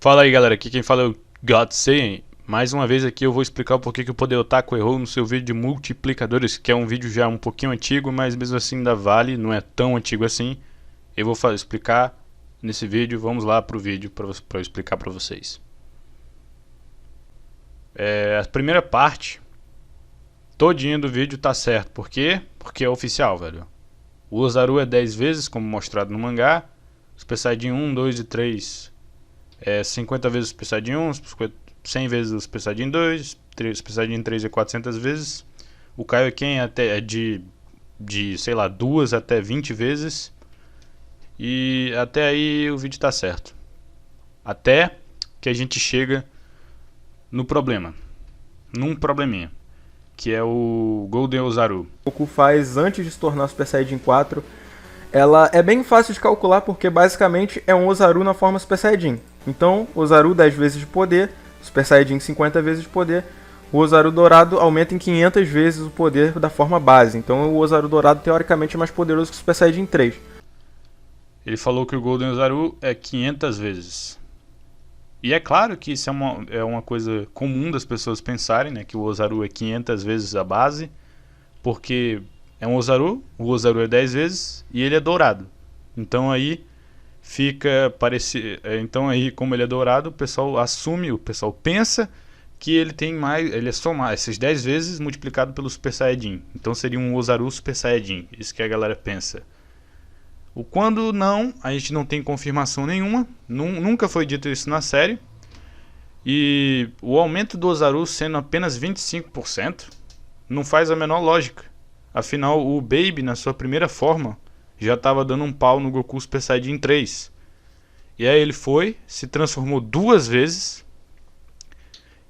Fala aí galera, aqui quem fala é o GodSay. Mais uma vez aqui eu vou explicar o porquê que o Poder Otaku errou no seu vídeo de multiplicadores, que é um vídeo já um pouquinho antigo, mas mesmo assim ainda vale, não é tão antigo assim. Eu vou explicar nesse vídeo, vamos lá pro vídeo para eu explicar para vocês. A primeira parte todinha do vídeo tá certo, por quê? Porque é oficial, velho. O Ozaru é 10 vezes, como mostrado no mangá. Super Saiyajin 1, 2 e 3 é 50 vezes o Super Saiyajin 1, 100 vezes o Super Saiyajin 2, o Super Saiyajin 3 é 400 vezes. O Kaioken é de sei lá, 2 até 20 vezes. E até aí o vídeo tá certo. Até que a gente chega no problema. Num probleminha. Que é o Golden Ozaru. O Goku faz antes de se tornar Super Saiyajin 4, ela é bem fácil de calcular porque basicamente é um Ozaru na forma Super Saiyajin. Então, Ozaru 10 vezes de poder, Super Saiyajin 50 vezes de poder, o Ozaru dourado aumenta em 500 vezes o poder da forma base. Então o Ozaru dourado teoricamente é mais poderoso que o Super Saiyajin 3. Ele falou que o Golden Ozaru é 500 vezes. E é claro que isso é uma coisa comum das pessoas pensarem, né? Que o Ozaru é 500 vezes a base. Porque é um Ozaru, o Ozaru é 10 vezes e ele é dourado. Então aí fica parecido. Então aí, como ele é dourado, o pessoal assume, o pessoal pensa que ele tem mais. Ele é somar esses 10 vezes multiplicado pelo Super Saiyajin. Então seria um Ozaru Super Saiyajin. Isso que a galera pensa. O quando não, a gente não tem confirmação nenhuma, nunca foi dito isso na série. E o aumento do Ozaru sendo apenas 25% não faz a menor lógica. Afinal, o Baby na sua primeira forma já estava dando um pau no Goku Super Saiyajin 3. E aí ele foi, se transformou 2 vezes.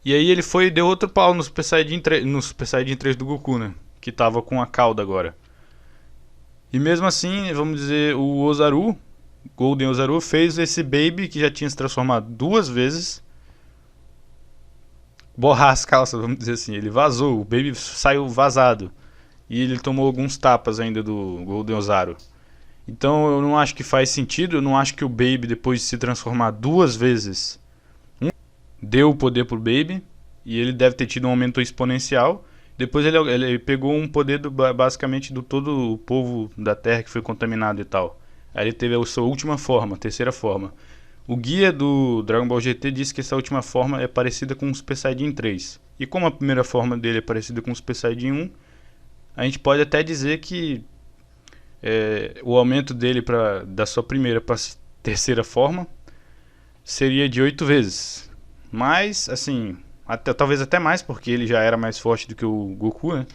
E aí ele foi e deu outro pau no Super Saiyajin 3 do Goku, né? Que estava com a cauda agora. E mesmo assim, vamos dizer, o Ozaru, Golden Ozaru, fez esse Baby que já tinha se transformado 2 vezes borrar as calças, vamos dizer assim. Ele vazou, o Baby saiu vazado. E ele tomou alguns tapas ainda do Golden Ozaru. Então eu não acho que faz sentido, eu não acho que o Baby, depois de se transformar 2 vezes, deu o poder pro Baby. E ele deve ter tido um aumento exponencial. Depois ele pegou um poder basicamente do todo o povo da Terra que foi contaminado e tal. Aí ele teve a sua última forma, a terceira forma. O guia do Dragon Ball GT disse que essa última forma é parecida com o Super Saiyajin 3. E como a primeira forma dele é parecida com o Super Saiyajin 1, a gente pode até dizer que o aumento dele da sua primeira para a terceira forma seria de 8 vezes. Mas, assim, talvez até mais, porque ele já era mais forte do que o Goku, né?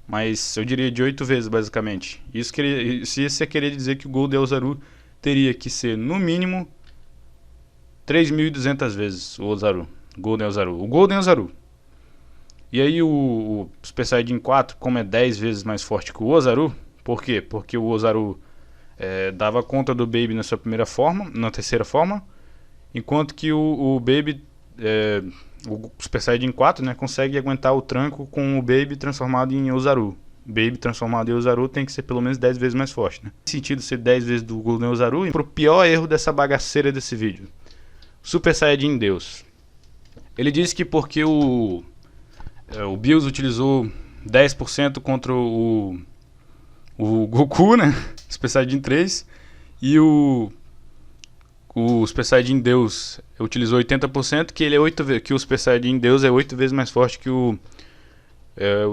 Mas eu diria de 8 vezes, basicamente. Isso ia querer dizer que o Golden Ozaru teria que ser, no mínimo, 3.200 vezes o Ozaru. Golden Ozaru. O Golden Ozaru. E aí o Super Saiyajin 4, como é 10 vezes mais forte que o Ozaru, por quê? Porque o Ozaru dava conta do Baby na sua primeira forma, na terceira forma, enquanto que o Baby, o Super Saiyajin 4, né, consegue aguentar o tranco com o Baby transformado em Ozaru. Baby transformado em Ozaru tem que ser pelo menos 10 vezes mais forte, né? Tem sentido ser 10 vezes do Golden Ozaru. E pro pior erro dessa bagaceira desse vídeo, Super Saiyajin Deus. Ele disse que porque o Bills utilizou 10% contra o Goku, né? Super Saiyajin 3. E o Super Saiyajin Deus utilizou 80%, que o Super Saiyajin Deus é 8 vezes mais forte que o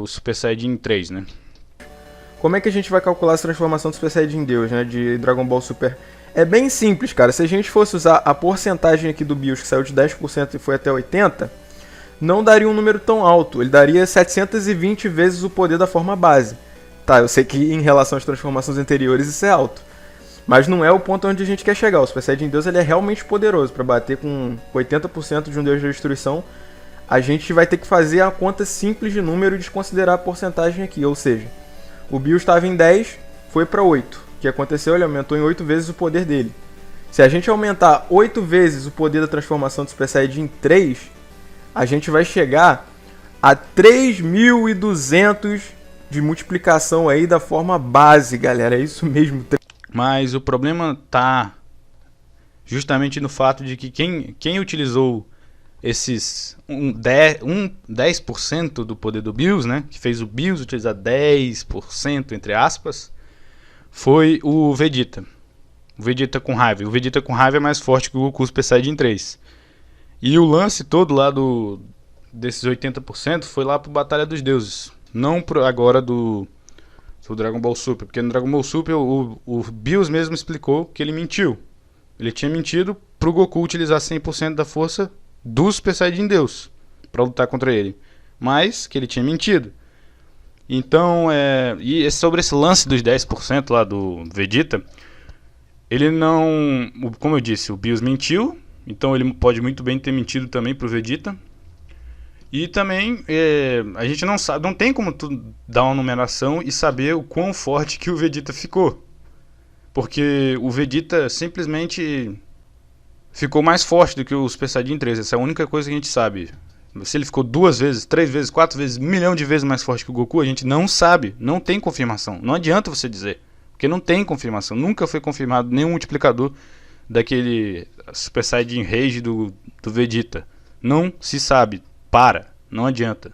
Super Saiyajin 3, né? Como é que a gente vai calcular essa transformação do Super Saiyajin Deus, né, de Dragon Ball Super? É bem simples, cara. Se a gente fosse usar a porcentagem aqui do BIOS, que saiu de 10% e foi até 80%, não daria um número tão alto. Ele daria 720 vezes o poder da forma base. Tá, eu sei que em relação às transformações anteriores isso é alto. Mas não é o ponto onde a gente quer chegar. O Super Saiyajin Deus ele é realmente poderoso. Para bater com 80% de um Deus da Destruição, a gente vai ter que fazer a conta simples de número e desconsiderar a porcentagem aqui. Ou seja, o BIOS estava em 10, foi para 8. O que aconteceu? Ele aumentou em 8 vezes o poder dele. Se a gente aumentar 8 vezes o poder da transformação do Super Saiyajin 3, a gente vai chegar a 3.200 de multiplicação aí da forma base, galera. É isso mesmo. Mas o problema tá justamente no fato de que quem utilizou esses 10% do poder do Bills, né, que fez o Bills utilizar 10%, entre aspas, foi o Vegeta. O Vegeta com raiva. O Vegeta com raiva é mais forte que o Goku Super Saiyajin 3. E o lance todo lá desses 80% foi lá pro Batalha dos Deuses. Não agora do Dragon Ball Super. Porque no Dragon Ball Super o Bills mesmo explicou que ele mentiu. Ele tinha mentido pro Goku utilizar 100% da força do Super Saiyajin Deus pra lutar contra ele. Mas que ele tinha mentido. Então, e sobre esse lance dos 10% lá do Vegeta, ele não... Como eu disse, o Bills mentiu. Então ele pode muito bem ter mentido também pro Vegeta. E também a gente não sabe, não tem como tu dar uma numeração e saber o quão forte que o Vegeta ficou. Porque o Vegeta simplesmente ficou mais forte do que o Super Saiyajin 3. Essa é a única coisa que a gente sabe. Se ele ficou 2 vezes, 3 vezes, 4 vezes, 1 milhão de vezes mais forte que o Goku, a gente não sabe. Não tem confirmação. Não adianta você dizer. Porque não tem confirmação. Nunca foi confirmado nenhum multiplicador daquele Super Saiyajin Rage do Vegeta. Não se sabe. Não adianta.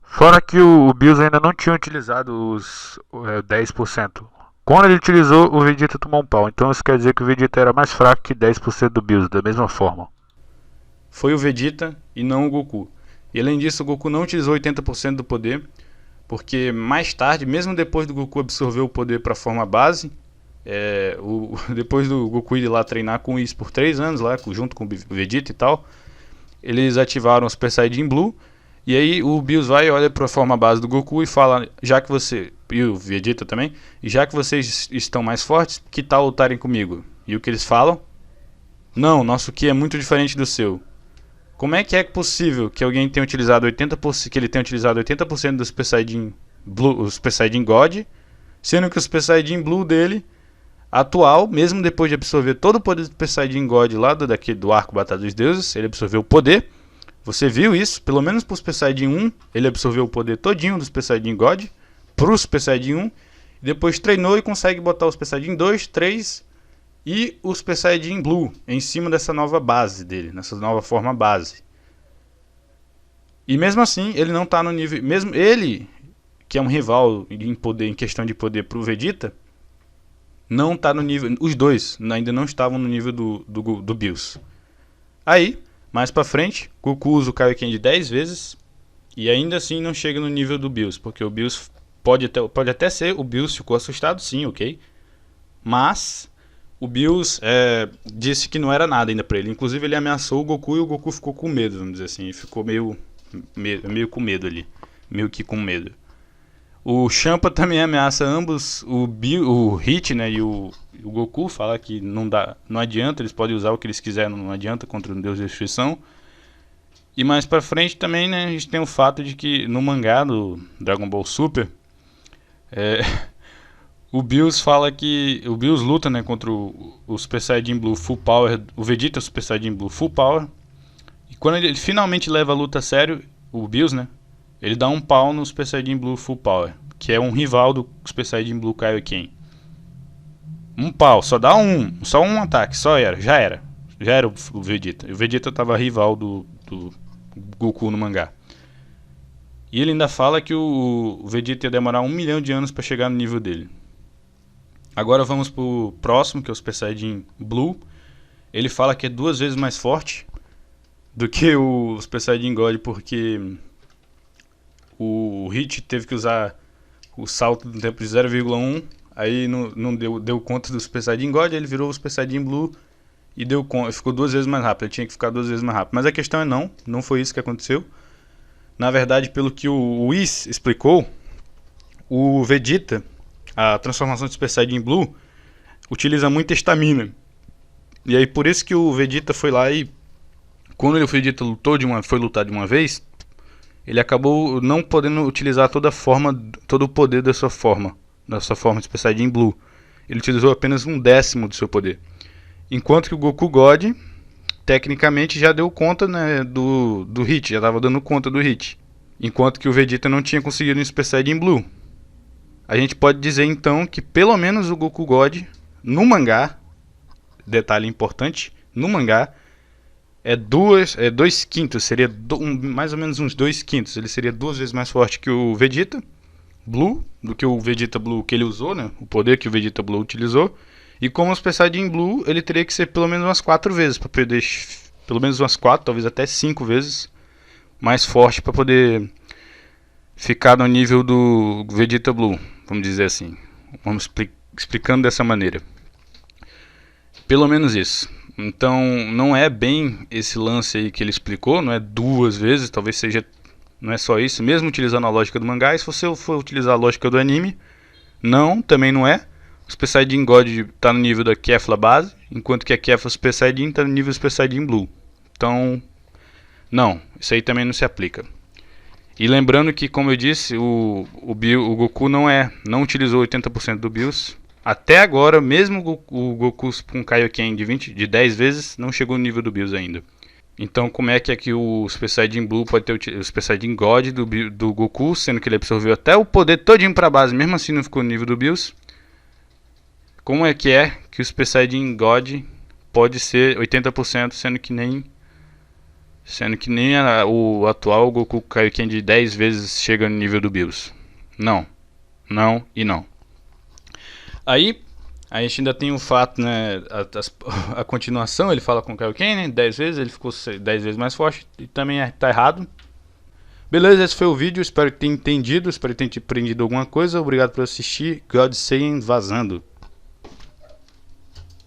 Fora que o Bills ainda não tinha utilizado os 10%. Quando ele utilizou, o Vegeta tomou um pau. Então isso quer dizer que o Vegeta era mais fraco que 10% do Bills, da mesma forma. Foi o Vegeta e não o Goku. E além disso, o Goku não utilizou 80% do poder, porque mais tarde, mesmo depois do Goku absorver o poder para a forma base, depois do Goku ir lá treinar com isso por 3 anos, lá, junto com o Vegeta e tal, eles ativaram o Super Saiyajin Blue. E aí o Bills vai e olha para a forma base do Goku e fala, e o Vegeta também, já que vocês estão mais fortes, que tal lutarem comigo? E o que eles falam? Não, nosso Ki é muito diferente do seu. Como é possível que alguém tenha utilizado 80%, que ele tenha utilizado 80% do Super Saiyajin Blue, o Super Saiyajin God, sendo que o Super Saiyajin Blue dele atual, mesmo depois de absorver todo o poder do Super Saiyajin God lá do arco Batalha dos Deuses, ele absorveu o poder. Você viu isso? Pelo menos pro Super Saiyajin 1, ele absorveu o poder todinho do Super Saiyajin God pro Super Saiyajin 1, depois treinou e consegue botar o Super Saiyajin 2, 3 e o Super Saiyajin Blue em cima dessa nova base dele, nessa nova forma base. E mesmo assim, ele não tá no nível, mesmo ele, que é um rival em questão de poder pro Vegeta, não tá no nível, os dois ainda não estavam no nível do Bills. Aí, mais pra frente, Goku usa o Kaioken de 10 vezes e ainda assim não chega no nível do Bills, porque o Bills pode até ser, o Bills ficou assustado sim, ok? Mas o Bills disse que não era nada ainda pra ele. Inclusive ele ameaçou o Goku e o Goku ficou com medo, vamos dizer assim, ficou meio com medo ali, meio que com medo. O Champa também ameaça ambos, o Hit, né, e o Goku, fala que não adianta, eles podem usar o que eles quiserem, não adianta contra o Deus da Destruição. E mais pra frente também, né, a gente tem o fato de que no mangá do Dragon Ball Super, o Bills fala que o Bills luta, né, contra o Super Saiyajin Blue Full Power, o Vegeta Super Saiyajin Blue Full Power. E quando ele finalmente leva a luta a sério, o Bills, né, ele dá um pau no Super Saiyajin Blue Full Power, que é um rival do Super Saiyajin Blue Kaioken. Um pau, só um ataque, já era o Vegeta. E o Vegeta tava rival do Goku no mangá. E ele ainda fala que o Vegeta ia demorar 1 milhão de anos para chegar no nível dele. Agora vamos pro próximo, que é o Super Saiyajin Blue. Ele fala que é 2 vezes mais forte do que o Super Saiyajin God, porque o Hit teve que usar o salto do tempo de 0,1, aí não deu conta do Super Saiyajin God, ele virou o Super Saiyajin Blue e ficou 2 vezes mais rápido. Ele tinha que ficar 2 vezes mais rápido. Mas a questão é não foi isso que aconteceu. Na verdade, pelo que o Whis explicou, o Vegeta, a transformação de Super Saiyajin Blue, utiliza muita estamina. E aí por isso que o Vegeta foi lá e quando o Vegeta foi lutar de uma vez, ele acabou não podendo utilizar todo o poder da sua forma de Super Saiyajin Blue. Ele utilizou apenas 1/10 do seu poder. Enquanto que o Goku God, tecnicamente, já deu conta, né, do Hit, já estava dando conta do Hit. Enquanto que o Vegeta não tinha conseguido um Super Saiyajin Blue. A gente pode dizer então que pelo menos o Goku God, no mangá, detalhe importante, no mangá é 2/5, seria mais ou menos uns 2/5. Ele seria 2 vezes mais forte que o Vegeta Blue, do que o Vegeta Blue que ele usou, né? O poder que o Vegeta Blue utilizou. E como o Super Saiyajin Blue, ele teria que ser pelo menos umas 4 vezes, para poder, pelo menos umas 4, talvez até 5 vezes mais forte para poder ficar no nível do Vegeta Blue, vamos dizer assim. Vamos explicando dessa maneira. Pelo menos isso. Então não é bem esse lance aí que ele explicou, não é 2 vezes, talvez seja, não é só isso, mesmo utilizando a lógica do mangá. E se você for utilizar a lógica do anime, não, também não é. O Super Saiyajin God está no nível da Kefla base, enquanto que a Kefla Super Saiyajin está no nível do Super Saiyajin Blue. Então, não, isso aí também não se aplica. E lembrando que, como eu disse, o Goku não utilizou 80% do BIOS. Até agora, mesmo o Goku com Kaioken de 10 vezes, não chegou no nível do BIOS ainda. Então, como é que o Super Saiyajin Blue pode ter o Super Saiyajin God do Goku, sendo que ele absorveu até o poder todinho para a base, mesmo assim não ficou no nível do BIOS? Como é que o Super Saiyajin God pode ser 80%, sendo que nem o atual Goku Kaioken de 10 vezes chega no nível do BIOS? Não, não e não. Aí a gente ainda tem o fato, né, a continuação, ele fala com o Kaioken, né, 10 vezes, ele ficou 10 vezes mais forte, e também tá errado. Beleza, esse foi o vídeo, espero que tenha entendido, espero que tenha te aprendido alguma coisa. Obrigado por assistir, God Saiyan vazando.